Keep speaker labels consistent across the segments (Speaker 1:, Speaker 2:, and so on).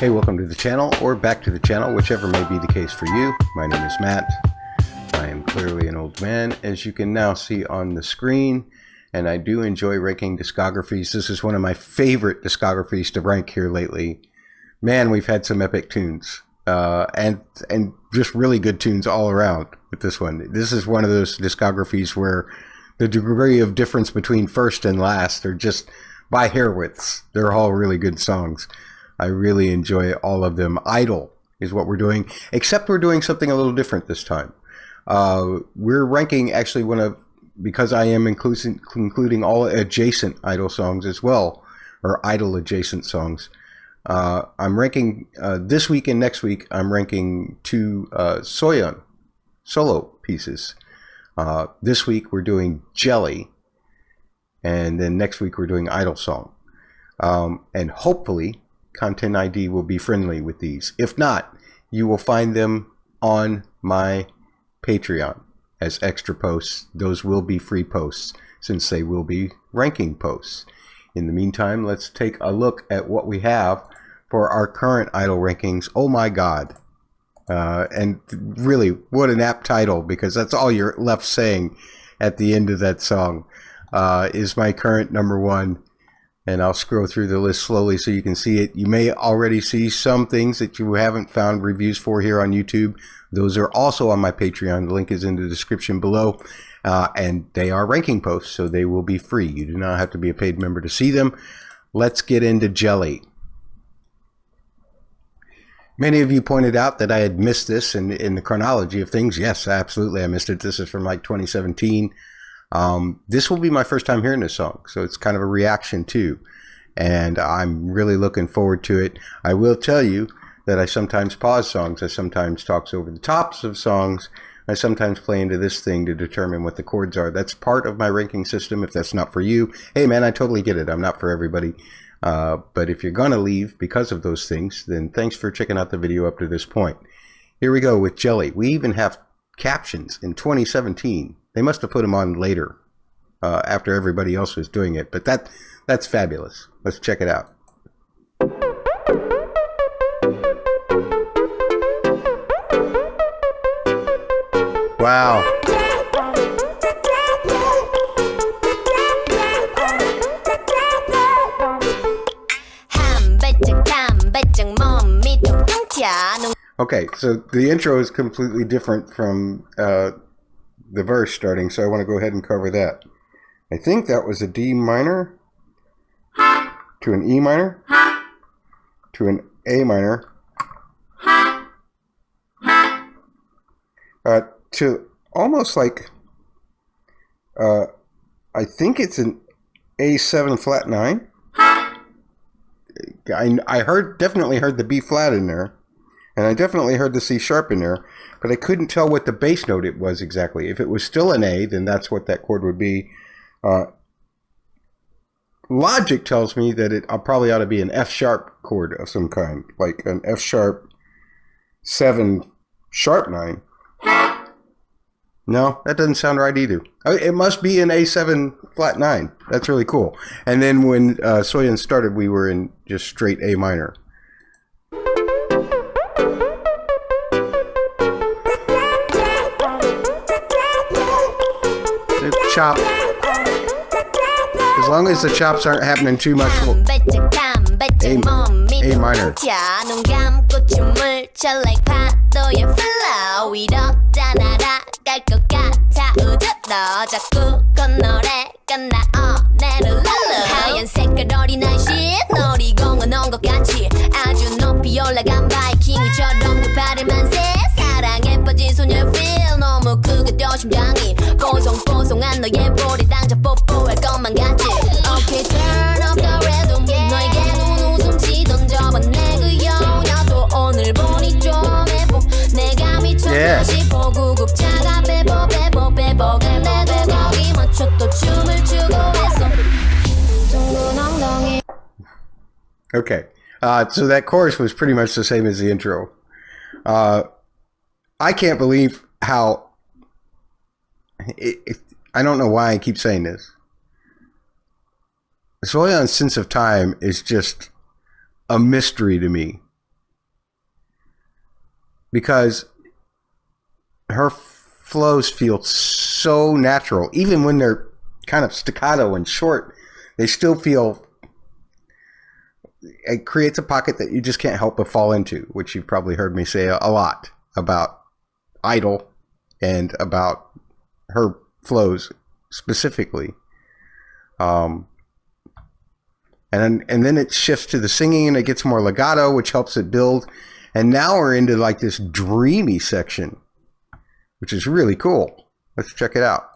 Speaker 1: Hey, welcome to the channel, or back to the channel, whichever may be the case for you. My name is Matt. I am clearly an old man, as you can now see on the screen, and I do enjoy ranking discographies. This is one of my favorite discographies to rank here lately. Man, we've had some epic tunes, and just really good tunes all around with this one. This is one of those discographies where the degree of difference between first and last are just by hair widths. They're all really good songs. I really enjoy all of them. i-dle is what we're doing, except we're doing something a little different this time. We're ranking actually because I am including all adjacent i-dle songs as well, or i-dle adjacent songs. I'm ranking this week and next week. I'm ranking two Soyeon solo pieces. This week we're doing Jelly, and then next week we're doing i-dle song. And hopefully Content ID will be friendly with these. If not, you will find them on my Patreon as extra posts. Those will be free posts since they will be ranking posts. In the meantime, let's take a look at what we have for our current i-dle rankings. Oh my God. And really, what an apt title, because that's all you're left saying at the end of that song, is my current number one. And I'll scroll through the list slowly so you can see it. You may already see some things that you haven't found reviews for here on YouTube. Those are also on my Patreon. The link is in the description below. And they are ranking posts, so they will be free. You do not have to be a paid member to see them. Let's get into Jelly. Many of you pointed out that I had missed this in the chronology of things. Yes, absolutely, I missed it. This is from like 2017. This will be my first time hearing this song, so it's kind of a reaction too, and I'm really looking forward to it. I will tell you that I sometimes pause songs, I sometimes talk over the tops of songs, I sometimes play into this thing to determine what the chords are. That's part of my ranking system. If that's not for you, hey man, I totally get it. I'm not for everybody, but if you're gonna leave because of those things, then thanks for checking out the video up to this point. Here we go with Jelly. We even have captions in 2017. They must have put them on later, after everybody else was doing it. But that's fabulous. Let's check it out. Wow. Okay, so the intro is completely different from the verse starting, so I want to go ahead and cover that. I think that was a D minor to an E minor to an A minor to almost like I think it's an A7 flat 9. I definitely heard the B flat in there, and I definitely heard the C sharp in there, but I couldn't tell what the bass note it was exactly. If it was still an A, then that's what that chord would be. Logic tells me that it probably ought to be an F sharp chord of some kind, like an F sharp 7 sharp 9. No, that doesn't sound right either. It must be an A7 flat 9. That's really cool. And then when Soyeon started, we were in just straight A minor. Chop. As long as the chops aren't happening too much. A minor. Yeah. Okay, so that chorus was pretty much the same as the intro. I can't believe how I don't know why I keep saying this. Soyeon's sense of time is just a mystery to me. because her flows feel so natural. Even when they're kind of staccato and short, they still feel, it creates a pocket that you just can't help but fall into, which you've probably heard me say a lot about i-dle and about her flows specifically. And then it shifts to the singing and it gets more legato, which helps it build. And now we're into like this dreamy section, which is really cool. Let's check it out.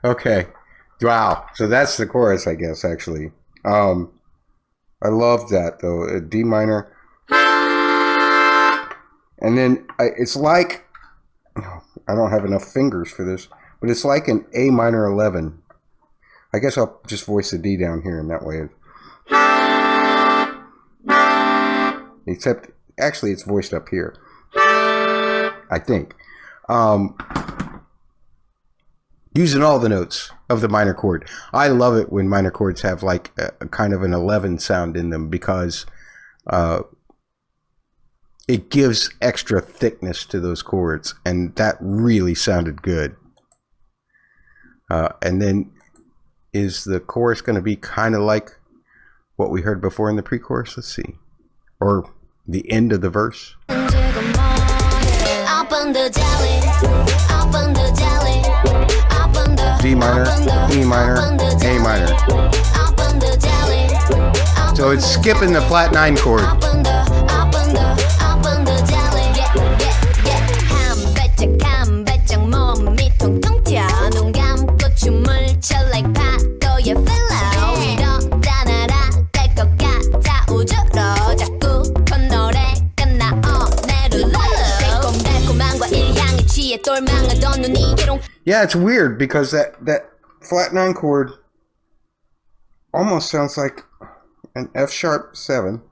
Speaker 1: Okay, wow. So that's the chorus, I guess, actually. I love that, though. A D minor. And then it's like, I don't have enough fingers for this, but it's like an A minor 11. I guess I'll just voice the D down here, and that way except, actually, it's voiced up here, I think. Using all the notes of the minor chord. I love it when minor chords have like a kind of an 11 sound in them, because it gives extra thickness to those chords, and that really sounded good. And then is the chorus going to be kind of like what we heard before in the pre-chorus? Let's see. Or the end of the verse. D minor, E minor, A minor. So it's skipping the flat 9 chord. Yeah, it's weird because that flat 9 chord almost sounds like an F sharp 7.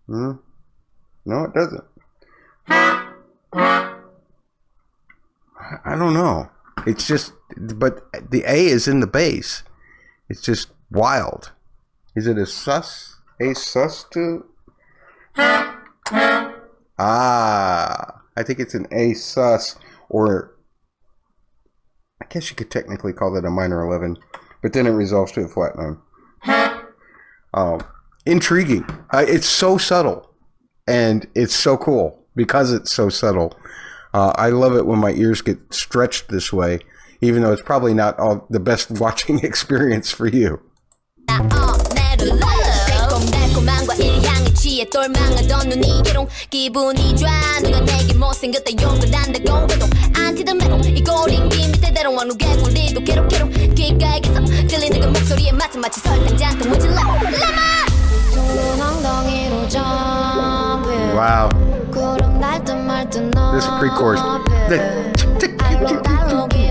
Speaker 1: No, it doesn't. I don't know. It's just, but the A is in the bass. It's just wild. Is it a sus? A sus to? Ah, I think it's an A sus, or I guess you could technically call that a minor 11, but then it resolves to a flat 9. Intriguing. It's so subtle, and it's so cool because it's so subtle. I love it when my ears get stretched this way, even though it's probably not all the best watching experience for you. Wow. This pre-chorus.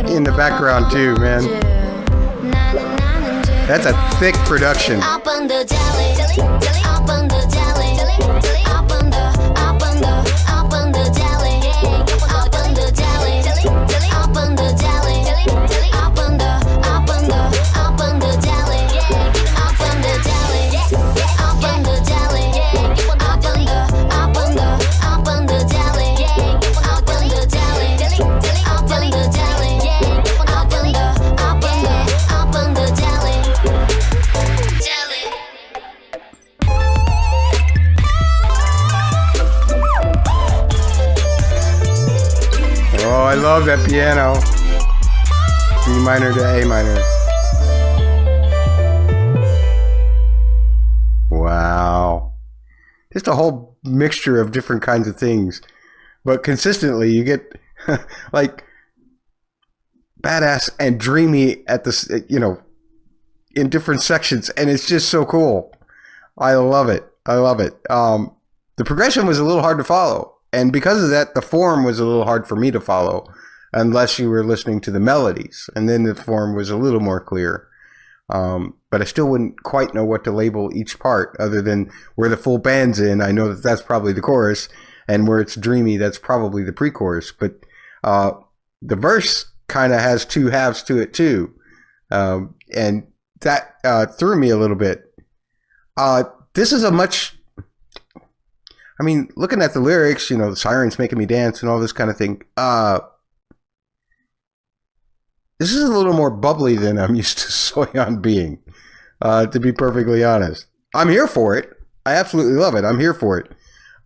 Speaker 1: In the background too, man. That's a thick production. Oh, I love that piano. D minor to A minor. Wow. Just a whole mixture of different kinds of things. But consistently you get like badass and dreamy at this, you know, in different sections, and it's just so cool. I love it. I love it. The progression was a little hard to follow, and because of that, the form was a little hard for me to follow. unless you were listening to the melodies, and then the form was a little more clear. But I still wouldn't quite know what to label each part, other than where the full band's in. I know that that's probably the chorus, and where it's dreamy, that's probably the pre-chorus. But the verse kind of has two halves to it too, and that threw me a little bit. This is a much, I mean, looking at the lyrics, you know, the sirens making me dance and all this kind of thing. This is a little more bubbly than I'm used to Soyeon being, to be perfectly honest. I'm here for it. I absolutely love it. I'm here for it.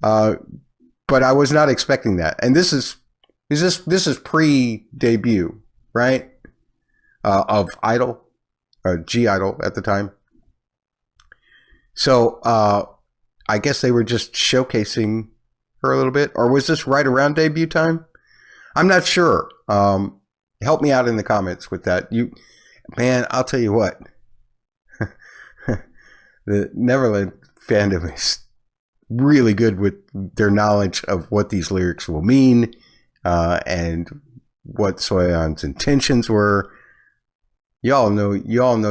Speaker 1: But I was not expecting that. And this is pre-debut, right? Of i-dle, G-i-dle at the time. So I guess they were just showcasing her a little bit. Or was this right around debut time? I'm not sure. Help me out in the comments with that. Man, I'll tell you what. The Neverland fandom is really good with their knowledge of what these lyrics will mean, and what Soyeon's intentions were. Y'all know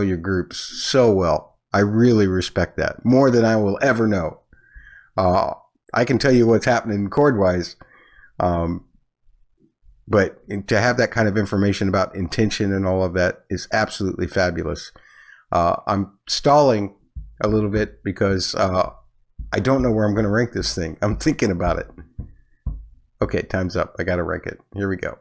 Speaker 1: your groups so well. I really respect that, more than I will ever know. I can tell you what's happening chord-wise, but to have that kind of information about intention and all of that is absolutely fabulous. I'm stalling a little bit because I don't know where I'm going to rank this thing. I'm thinking about it. Okay, time's up. I got to rank it. Here we go.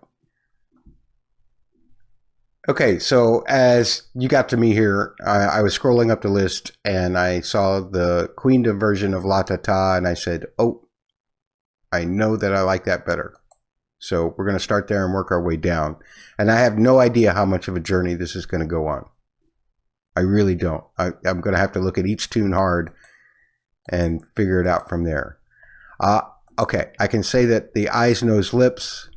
Speaker 1: Okay, so as you got to me here, I was scrolling up the list and I saw the Queendom version of La Ta Ta, and I said, oh, I know that I like that better. So we're going to start there and work our way down. And I have no idea how much of a journey this is going to go on. I really don't. I'm going to have to look at each tune hard and figure it out from there. Okay, I can say that the Eyes, Nose, Lips,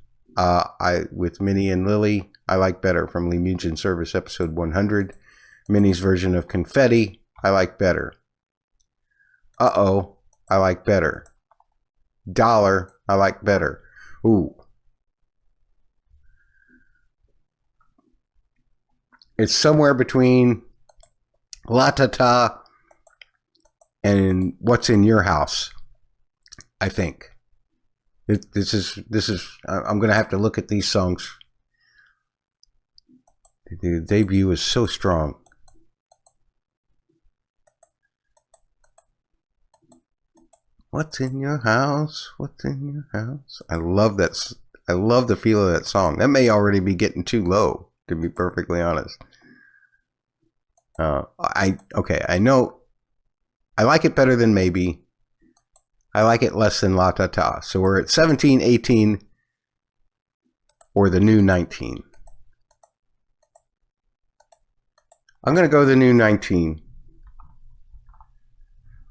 Speaker 1: with Minnie and Lily, I like better, from Lee Mujin Service episode 100. Minnie's version of Confetti, I like better. Uh-oh, I like better. Dollar, I like better. Ooh. It's somewhere between La Ta Ta and What's in Your House, I think. This is I'm going to have to look at these songs. The debut is so strong. What's in your house? What's in your house? I love that. I love the feel of that song. That may already be getting too low, to be perfectly honest. I know I like it better than Maybe. I like it less than La Ta Ta. So we're at 17, 18, or the new 19. I'm going to go the new 19.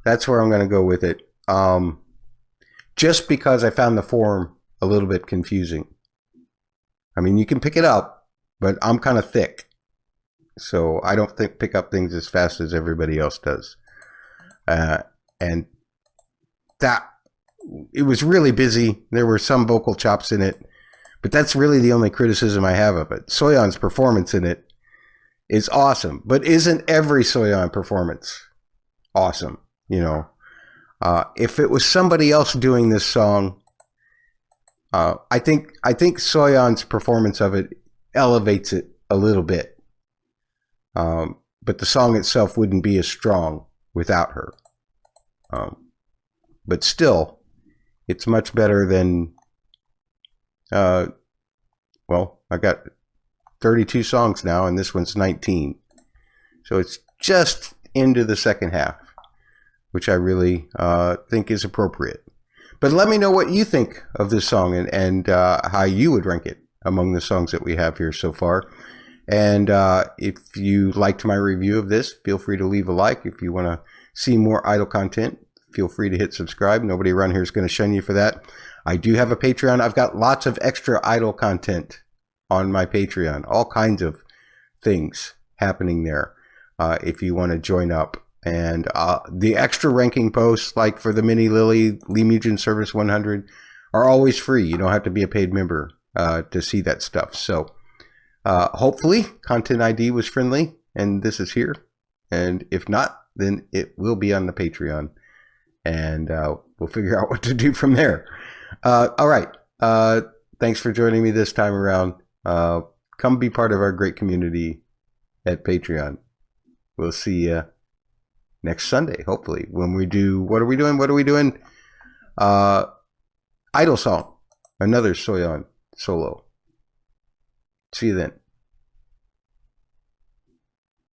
Speaker 1: That's where I'm going to go with it. Just because I found the form a little bit confusing. I mean, you can pick it up, but I'm kind of thick. So I don't pick up things as fast as everybody else does. And that, it was really busy. There were some vocal chops in it, but that's really the only criticism I have of it. Soyeon's performance in it is awesome, but isn't every Soyeon performance awesome? You know, if it was somebody else doing this song, I think Soyeon's performance of it elevates it a little bit. But the song itself wouldn't be as strong without her. But still, it's much better than, well, I got 32 songs now, and this one's 19. So it's just into the second half, which I really think is appropriate. But let me know what you think of this song and how you would rank it among the songs that we have here so far. And if you liked my review of this, feel free to leave a like. If you want to see more i-dle content, feel free to hit subscribe. Nobody around here is going to shun you for that. I do have a Patreon. I've got lots of extra i-dle content on my Patreon. All kinds of things happening there if you want to join up. And the extra ranking posts, like for the Mini Lily, Lee Mujin Service 100, are always free. You don't have to be a paid member to see that stuff. So hopefully Content ID was friendly and this is here. And if not, then it will be on the Patreon. And we'll figure out what to do from there. All right. Thanks for joining me this time around. Come be part of our great community at Patreon. We'll see you next Sunday, hopefully, when we do, what are we doing? i-dle song, another Soyeon solo. See you then.